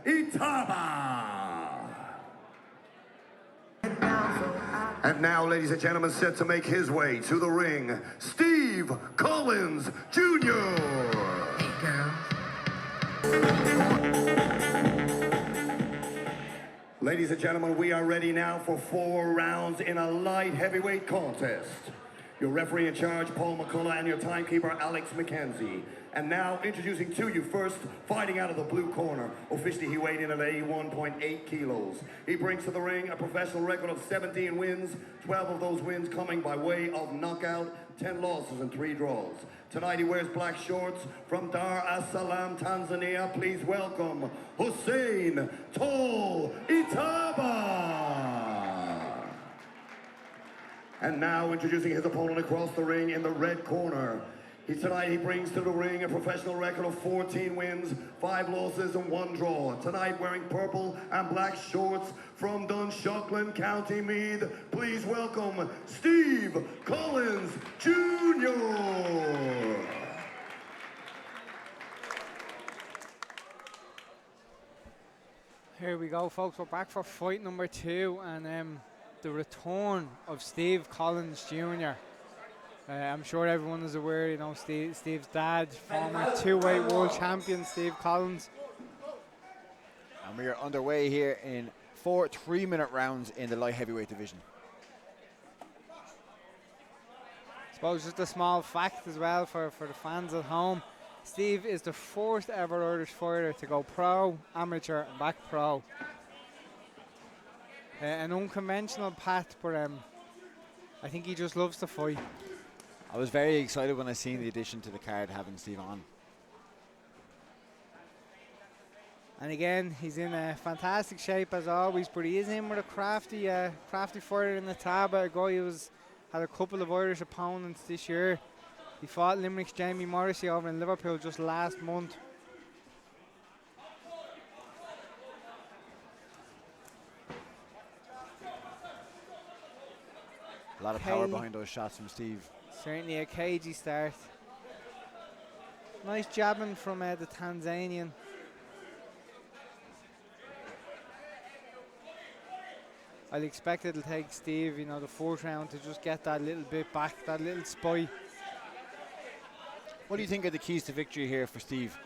Itaba. And now, ladies and gentlemen, set to make his way to the ring, Steve Collins Jr. Hey, girl. Ladies and gentlemen, we are ready now for 4 rounds in a light heavyweight contest. Your referee in charge, Paul McCullough, and your timekeeper, Alex McKenzie. And now, introducing to you first, fighting out of the blue corner. Officially, he weighed in at 81.8 kilos. He brings to the ring a professional record of 17 wins, 12 of those wins coming by way of knockout, 10 losses and 3 draws. Tonight, he wears black shorts from Dar es Salaam, Tanzania. Please welcome Hussein Itaba. And now, introducing his opponent across the ring in the red corner. Tonight he brings to the ring a professional record of 14 wins, 5 losses and 1 draw. Tonight wearing purple and black shorts from Dunshaughlin, County Meath. Please welcome Steve Collins Jr. Here we go, folks. We're back for fight number 2 and the return of Steve Collins Jr. I'm sure everyone is aware, you know, Steve's dad, former 2-weight world champion, Steve Collins. And we are underway here in 4 3-minute rounds in the light heavyweight division. I suppose just a small fact as well for the fans at home. Steve is the first ever Irish fighter to go pro, amateur and back pro. An unconventional path, but I think he just loves to fight. I was very excited when I seen the addition to the card having Steve on. And again, he's in fantastic shape as always, but he is in with a crafty fighter in Itaba, a guy who had a couple of Irish opponents this year. He fought Limerick's Jamie Morrissey over in Liverpool just last month. A lot of power behind those shots from Steve. Certainly a cagey start. Nice jabbing from the Tanzanian. I'll expect it'll take Steve, you know, the 4th round to just get that little bit back, that little spy. What do you think are the keys to victory here for Steve?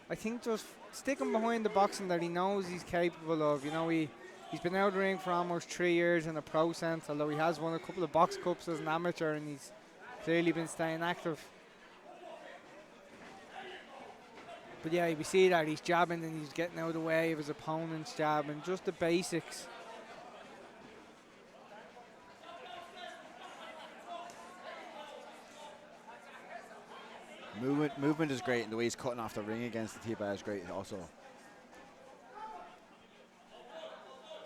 I think just sticking behind the boxing that he knows he's capable of. You know, he's been out of the ring for almost 3 years in a pro sense, although he has won a couple of box cups as an amateur and he's clearly been staying active. But yeah, we see that he's jabbing and he's getting out of the way of his opponent's jab and just the basics. Movement is great, and the way he's cutting off the ring against the Itaba is great also.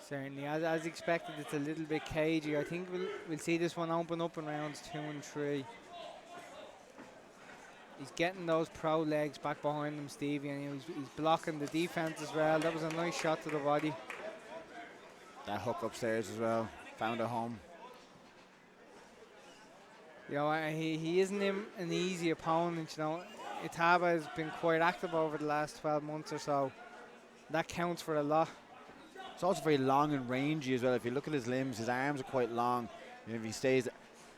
Certainly, as expected, it's a little bit cagey. I think we'll see this one open up in rounds 2 and 3. He's getting those pro legs back behind him, Stevie, and he's blocking the defense as well. That was a nice shot to the body. That hook upstairs as well, found a home. You know, he isn't an easy opponent. You know, Itaba has been quite active over the last 12 months or so. That counts for a lot. It's also very long and rangy as well. If you look at his limbs, his arms are quite long. You know, if he stays,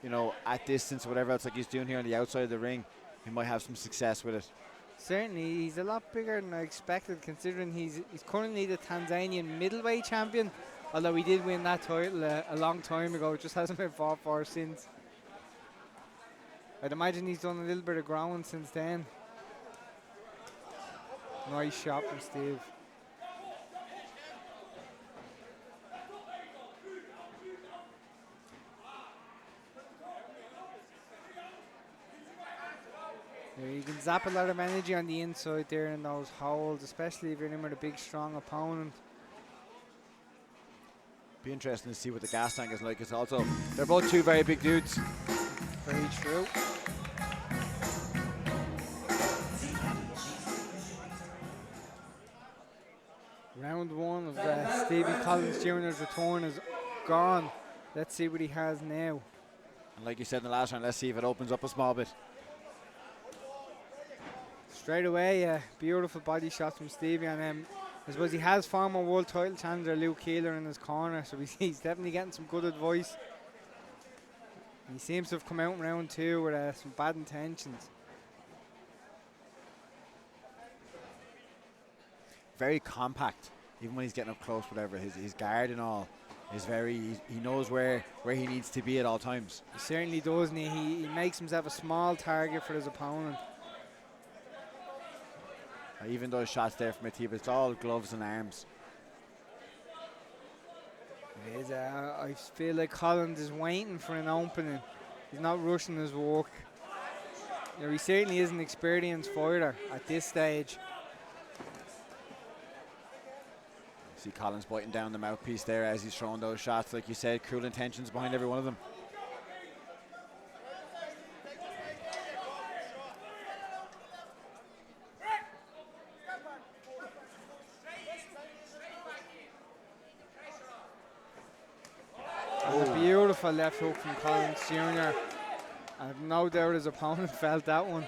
you know, at distance or whatever else like he's doing here on the outside of the ring, he might have some success with it. Certainly, he's a lot bigger than I expected, considering he's currently the Tanzanian middleweight champion. Although he did win that title a long time ago, it just hasn't been fought for since. I'd imagine he's done a little bit of growing since then. Nice shot from Steve. Yeah, you can zap a lot of energy on the inside there in those holes, especially if you're in with a big, strong opponent. Be interesting to see what the gas tank is like. It's also, they're both 2 very big dudes. Very true. Round 1 of Stevie Collins Jr.'s return is gone. Let's see what he has now. And like you said in the last round, let's see if it opens up a small bit. Straight away, beautiful body shot from Stevie, and I suppose he has former world title challenger Luke Keeler in his corner, so he's definitely getting some good advice. He seems to have come out in round 2 with some bad intentions. Very compact, even when he's getting up close, whatever. His guard and all is very, he knows where he needs to be at all times. He certainly does, and he makes himself a small target for his opponent. Even those shots there from Itaba, it's all gloves and arms. It is, I feel like Collins is waiting for an opening. He's not rushing his work. You know, he certainly is an experienced fighter at this stage. See Collins biting down the mouthpiece there as he's throwing those shots. Like you said, cruel intentions behind every one of them. A beautiful left hook from Collins Jr. I have no doubt his opponent felt that one.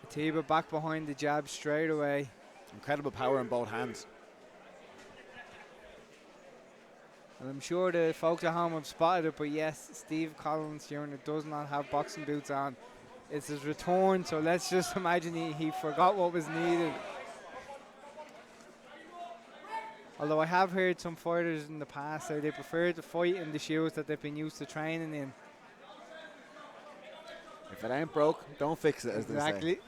Itaba back behind the jab straight away. Incredible power in both hands. And I'm sure the folks at home have spotted it, but yes, Steve Collins Jr. does not have boxing boots on. It's his return, so let's just imagine he forgot what was needed. Although I have heard some fighters in the past say they prefer to fight in the shoes that they've been used to training in. If it ain't broke, don't fix it, as they say. Exactly.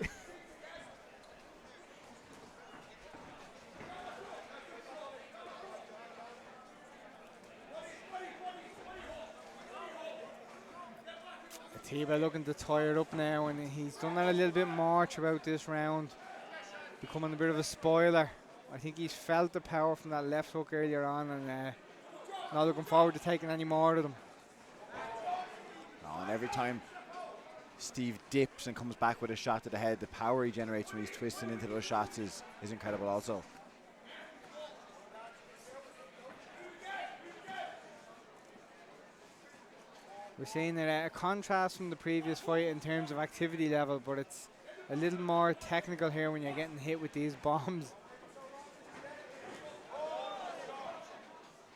Itaba looking to tie it up now, and he's done that a little bit more throughout this round, becoming a bit of a spoiler. I think he's felt the power from that left hook earlier on, and not looking forward to taking any more of them. Oh, and every time Steve dips and comes back with a shot to the head, the power he generates when he's twisting into those shots is incredible also. We're seeing a contrast from the previous fight in terms of activity level, but it's a little more technical here when you're getting hit with these bombs.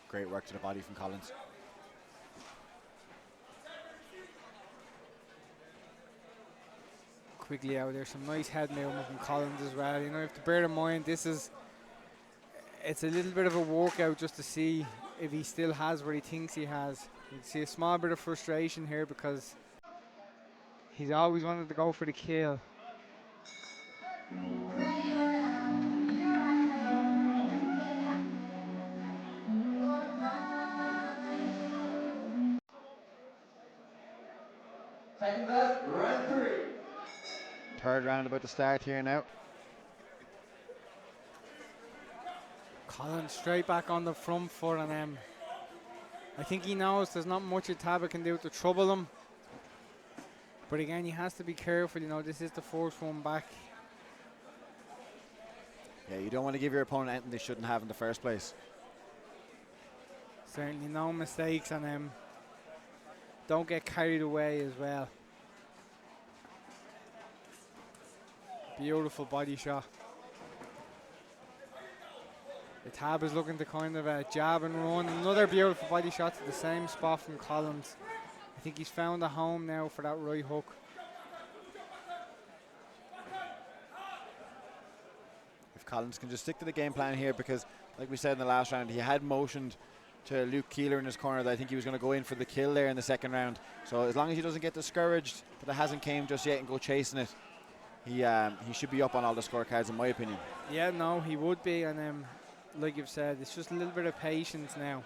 Great work to the body from Collins. Quickly out there, some nice head movement from Collins as well. You know, you have to bear in mind it's a little bit of a workout just to see if he still has what he thinks he has. You can see a small bit of frustration here because he's always wanted to go for the kill. Third round about to start here now. Collins straight back on the front foot, and I think he knows there's not much Itaba can do to trouble him. But again, he has to be careful. You know, this is the first one back. Yeah, you don't want to give your opponent anything they shouldn't have in the first place. Certainly no mistakes, and don't get carried away as well. Beautiful body shot. Itaba's looking to kind of jab and run. Another beautiful body shot to the same spot from Collins. I think he's found a home now for that right hook. If Collins can just stick to the game plan here, because like we said in the last round, he had motioned to Luke Keeler in his corner that I think he was going to go in for the kill there in the second round. So as long as he doesn't get discouraged that it hasn't came just yet and go chasing it, he should be up on all the scorecards in my opinion. Yeah, no, he would be, and like you've said, it's just a little bit of patience now.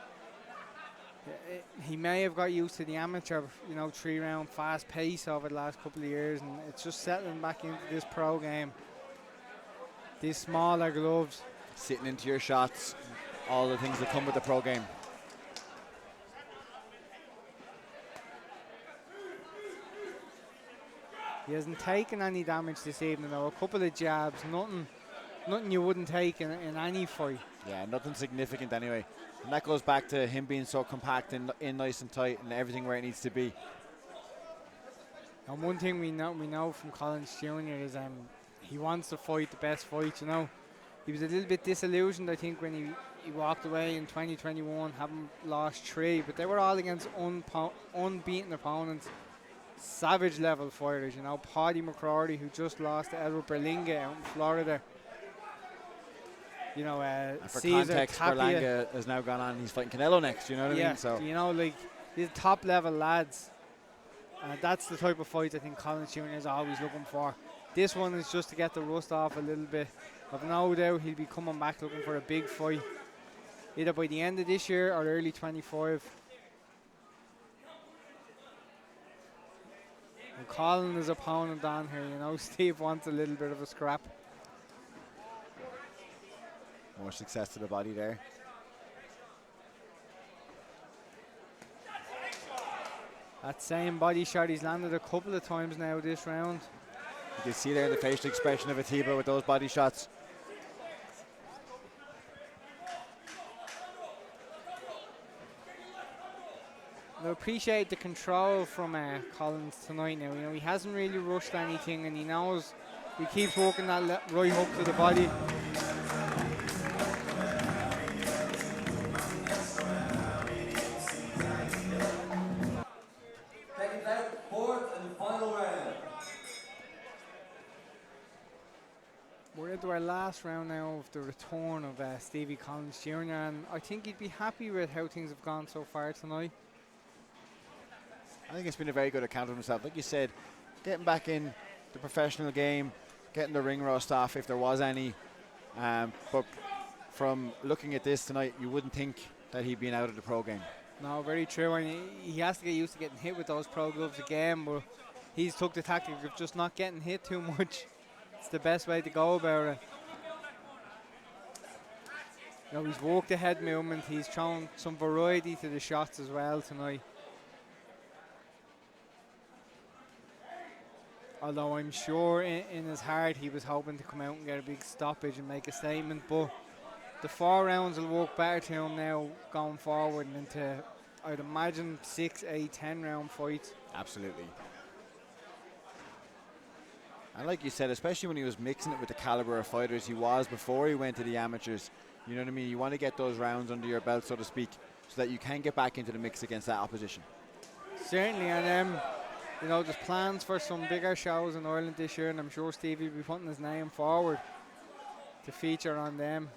He may have got used to the amateur, 3-round fast pace over the last couple of years, and it's just settling back into this pro game. These smaller gloves. Sitting into your shots, all the things that come with the pro game. He hasn't taken any damage this evening though. A couple of jabs, nothing you wouldn't take in any fight. Yeah, nothing significant anyway. And that goes back to him being so compact and in nice and tight and everything where it needs to be. And one thing we know from Collins Jr. is he wants to fight the best fight, he was a little bit disillusioned, I think, when he walked away in 2021, having lost 3, but they were all against unbeaten opponents, savage level fighters, you know, Paddy McCrory, who just lost to Edward Berlinga out in Florida. You know, for Cesar context, Tapia. Berlanga has now gone on, he's fighting Canelo next, you know what I mean? So, you know, like, these top level lads, that's the type of fight I think Collins Jr. is always looking for. This one is just to get the rust off a little bit. I've no doubt he'll be coming back looking for a big fight, either by the end of this year or early 25. And calling his opponent on here, you know, Steve wants a little bit of a scrap. more success to the body there. That same body shot he's landed a couple of times now this round. You can see there the facial expression of Itaba with those body shots. I appreciate the control from Collins tonight now. You know, he hasn't really rushed anything, and he knows he keeps working that right hook to the body. Second out, fourth and final round. We're into our last round now of the return of Stevie Collins Jr. and I think he'd be happy with how things have gone so far tonight. I think it's been a very good account of himself. Like you said, getting back in the professional game, getting the ring rust off if there was any. But from looking at this tonight, you wouldn't think that he'd been out of the pro game. No, very true. And he has to get used to getting hit with those pro gloves again, but he's took the tactic of just not getting hit too much. It's the best way to go about it. You know, he's worked the head movement. He's thrown some variety to the shots as well tonight. Although I'm sure in his heart he was hoping to come out and get a big stoppage and make a statement, but the 4 rounds will work better to him now going forward and into, I'd imagine, 6, 8, 10 round fights. Absolutely. And like you said, especially when he was mixing it with the caliber of fighters he was before he went to the amateurs, you know what I mean? You want to get those rounds under your belt, so to speak, so that you can get back into the mix against that opposition. Certainly, and you know, there's plans for some bigger shows in Ireland this year, and I'm sure Stevie will be putting his name forward to feature on them.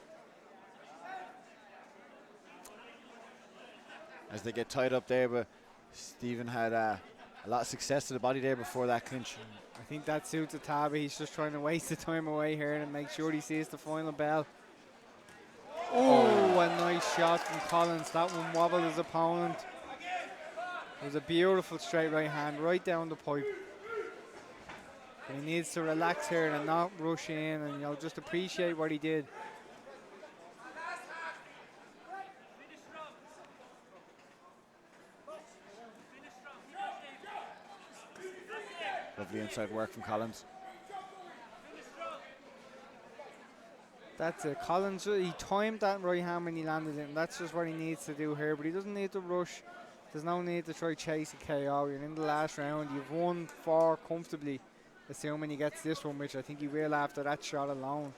As they get tied up there, but Stephen had a lot of success to the body there before that clinch. I think that suits Itaba. He's just trying to waste the time away here and make sure he sees the final bell. Oh, a nice shot from Collins. That one wobbled his opponent. It was a beautiful straight right hand right down the pipe. But he needs to relax here and not rush in and, you know, just appreciate what he did. Lovely inside work from Collins. That's it. Collins, he timed that right hand when he landed it, and that's just what he needs to do here. But he doesn't need to rush. There's no need to try chase a KO. You're in the last round. You've won 4 comfortably, assuming he gets this one, which I think he will after that shot alone.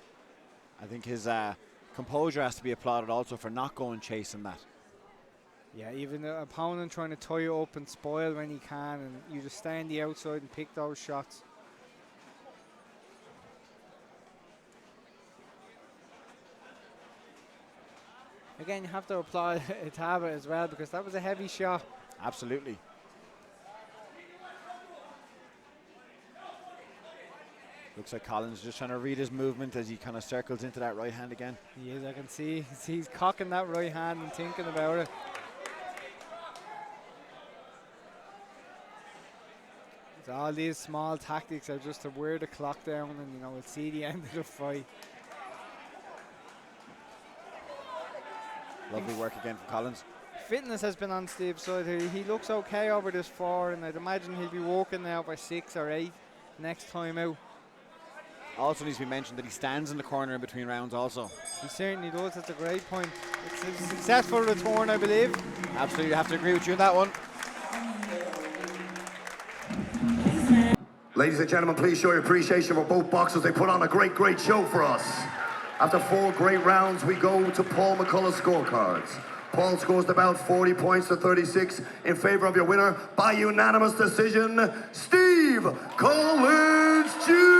I think his composure has to be applauded also for not going chasing that. Yeah, even the opponent trying to tie you up and spoil when he can, and you just stay on the outside and pick those shots. Again, you have to applaud Itaba as well, because that was a heavy shot. Absolutely. Looks like Collins just trying to read his movement as he kind of circles into that right hand again. He is, I can see. He's cocking that right hand and thinking about it. So all these small tactics are just to wear the clock down and, you know, we'll see the end of the fight. Lovely work again from Collins. Fitness has been on Steve's side here. He looks okay over this 4, and I'd imagine he'll be working now by 6 or 8 next time out. Also needs to be mentioned that he stands in the corner in between rounds also. He certainly does. That's a great point. It's a successful return, I believe. Absolutely, have to agree with you on that one. Ladies and gentlemen, please show your appreciation for both boxers. They put on a great show for us. After 4 great rounds, we go to Paul McCullough's scorecards. Paul scores the bout 40 points to 36 in favor of your winner by unanimous decision, Steve Collins Jr.